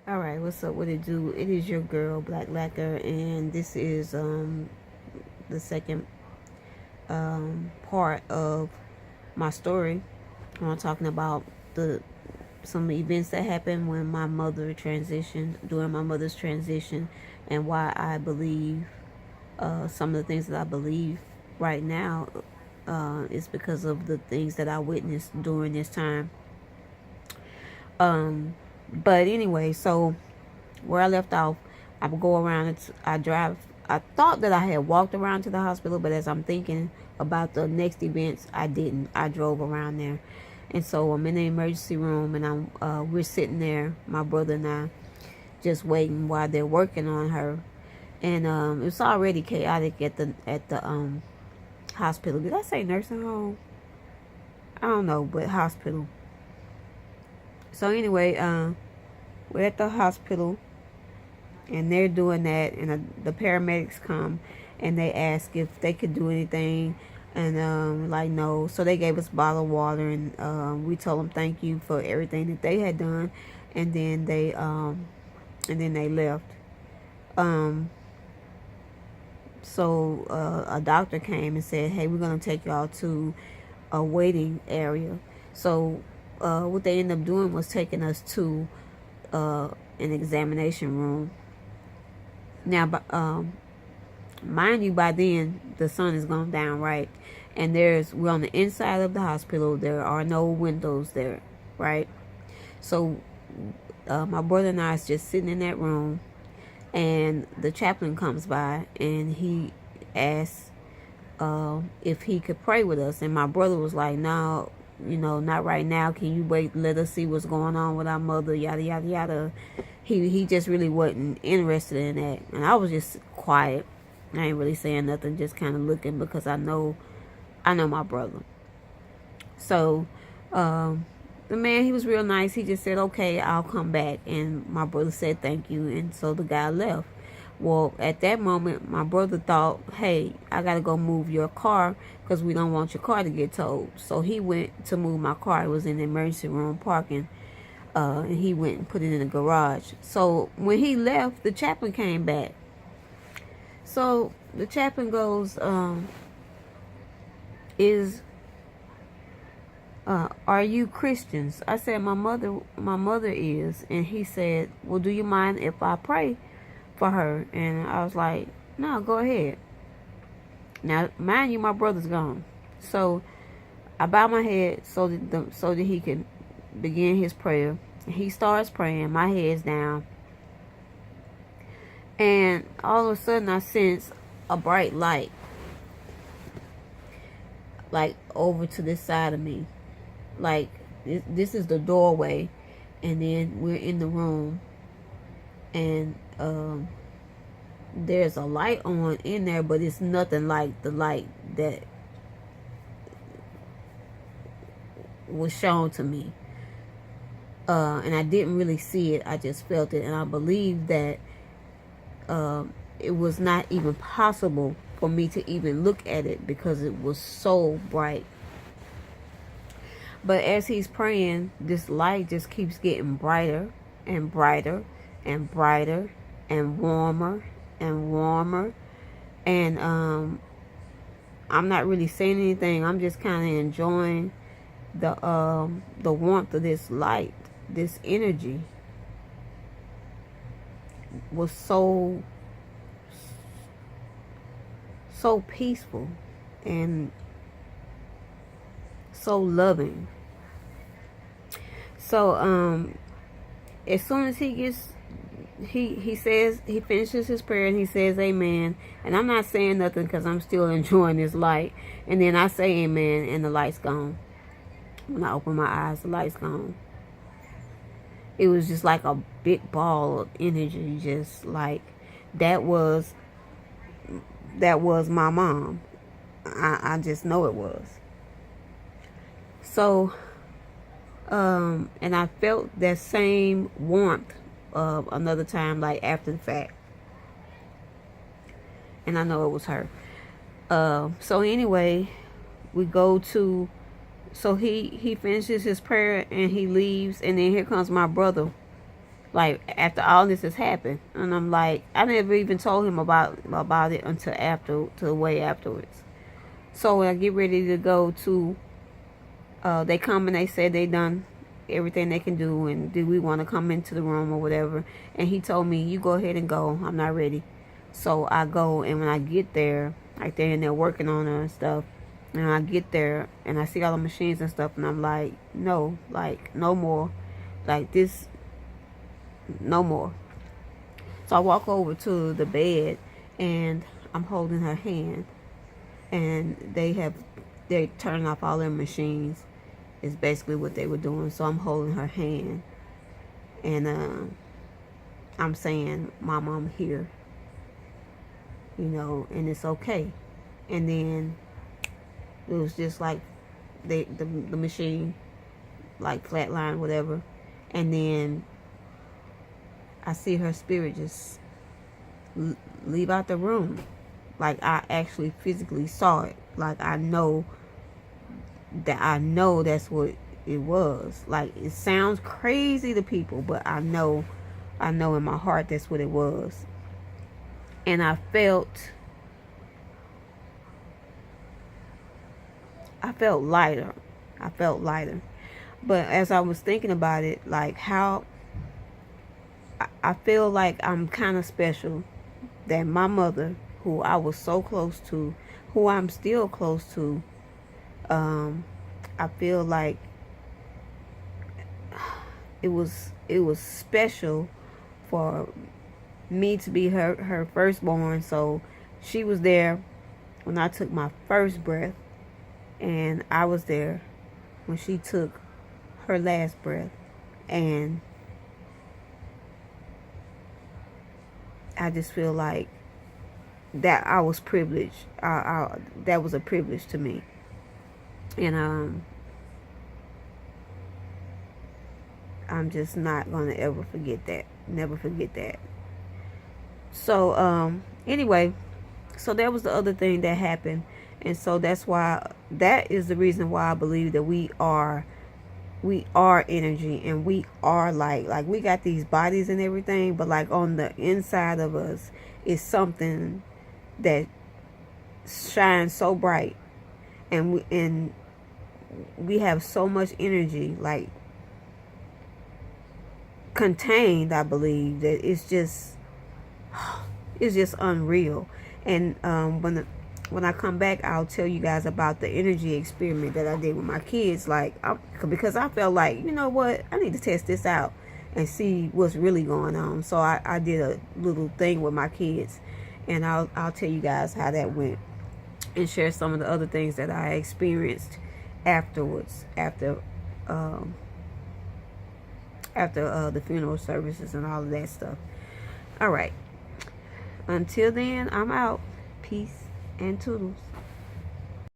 All right, what's up? What it do? It is your girl, Black Lacquer, and this is the second part of my story. I'm talking about the some events that happened when my mother transitioned, during my mother's transition, and why I believe some of the things that I believe right now is because of the things that I witnessed during this time. But anyway, so where I left off, I would go around. I drive. I thought that I had walked around to the hospital, but as I'm thinking about the next events, I didn't. I drove around there, and so I'm in the emergency room, and we're sitting there, my brother and I, just waiting while they're working on her, and it's already chaotic at the hospital. Did I say nursing home? I don't know, but hospital. So anyway, we're at the hospital and they're doing that, and the paramedics come and they ask if they could do anything, and like no. So they gave us a bottle of water, and we told them thank you for everything that they had done, and then they left. um so a doctor came and said, hey, we're gonna take y'all to a waiting area. So what they ended up doing was taking us to an examination room. Now, mind you, by then the sun has gone down, right? And we're on the inside of the hospital. There are no windows there, right? So my brother and I is just sitting in that room, and the chaplain comes by and he asks if he could pray with us. And my brother was like, no, not right now. Can you wait? Let us see what's going on with our mother, yada, yada, yada. He just really wasn't interested in that. And I was just quiet. I ain't really saying nothing, just kind of looking, because I know my brother. So the man, he was real nice. He just said, okay, I'll come back. And my brother said thank you. And so the guy left. Well, at that moment, my brother thought, hey, I got to go move your car because we don't want your car to get towed. So he went to move my car. It was in the emergency room parking. And he went and put it in the garage. So when he left, the chaplain came back. So the chaplain goes, are you Christians? I said, my mother is. And he said, well, do you mind if I pray for her? And I was like, no, go ahead. Now, mind you, my brother's gone. So I bow my head so that he can begin his prayer. He starts praying. My head's down. And all of a sudden, I sense a bright light, like over to this side of me. Like this is the doorway, and then we're in the room, and there's a light on in there, but it's nothing like the light that was shown to me. And I didn't really see it. I just felt it, and I believe that it was not even possible for me to even look at it because it was so bright. But as he's praying, this light just keeps getting brighter and brighter and brighter and warmer and warmer. And I'm not really saying anything. I'm just kind of enjoying the warmth of this light. This energy was so peaceful and so loving. So as soon as he says, he finishes his prayer and he says amen, and I'm not saying nothing because I'm still enjoying this light, and then I say amen and the light's gone. When I open my eyes, the light's gone. It was just like a big ball of energy, just like that was my mom. I just know it was. So and I felt that same warmth another time, like after the fact, and I know it was her. So anyway, we go to, so he finishes his prayer and he leaves, and then here comes my brother Like after all this has happened, and I'm like, I never even told him about it until after, to way afterwards. So when I get ready to go to, they come and they say they done everything they can do, and do we want to come into the room or whatever. And he told me, you go ahead and go, I'm not ready. So I go, and when I get there, like they're in there working on her and stuff, and I get there and I see all the machines and stuff, and I'm like, no, like no more, like this, no more. So I walk over to the bed, and I'm holding her hand, and they're turning off all their machines, is basically what they were doing. So I'm holding her hand, and I'm saying, Mama, I'm here, and it's okay. And then it was just like the machine like flatline, whatever. And then I see her spirit just leave out the room. Like I actually physically saw it. Like I know that's what it was. Like it sounds crazy to people, but I know in my heart that's what it was. And I felt lighter. But as I was thinking about it, like how I feel like I'm kind of special, that my mother, who I was so close to, who I'm still close to, I feel like it was special for me to be her firstborn. So she was there when I took my first breath, and I was there when she took her last breath. And I just feel like that I was privileged. That was a privilege to me. And I'm just not going to ever forget that. Never forget that. So anyway, so that was the other thing that happened. And so that is the reason why I believe that we are energy, and we are light. Like we got these bodies and everything, but like on the inside of us is something that shines so bright, and we have so much energy, like contained, I believe, that it's just unreal. And when I come back, I'll tell you guys about the energy experiment that I did with my kids. Like, because I felt like, you know what, I need to test this out and see what's really going on. So I did a little thing with my kids, and I'll tell you guys how that went, and share some of the other things that I experienced afterwards, after the funeral services and all of that stuff. All right. Until then, I'm out. Peace and toodles.